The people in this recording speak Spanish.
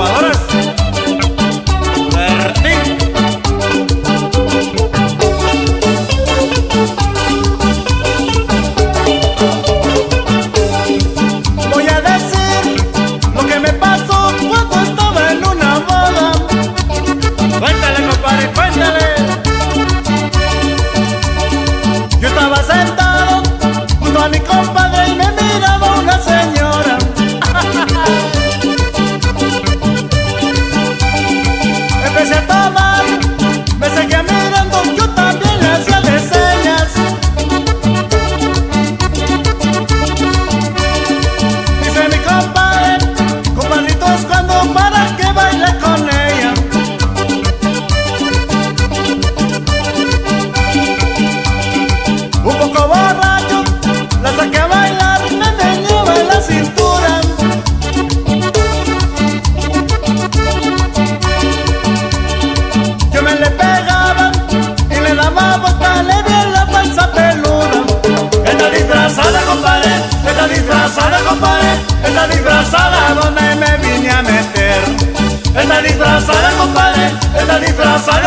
licuadoras Bertín. Voy a decir lo que me pasó cuando estaba en una boda. Cuéntale, compadre, cuéntale. Yo estaba sentado junto a mi compadre y me miraba una señora. Empecé a tomar, me seguía mirando, yo también le hacía de señas. Dice mi compadre, compadrito, es cuando para que baile con ella. Un poco borracho, la saqué a bailar, me meneaba en la cintura. Yo me le pegaba y le daba vuelta, le vi en la panza peluda. Está disfrazada, compadre. Está disfrazada, compadre. Está disfrazada donde me vine a meter. Está disfrazada, compadre. Está disfrazada.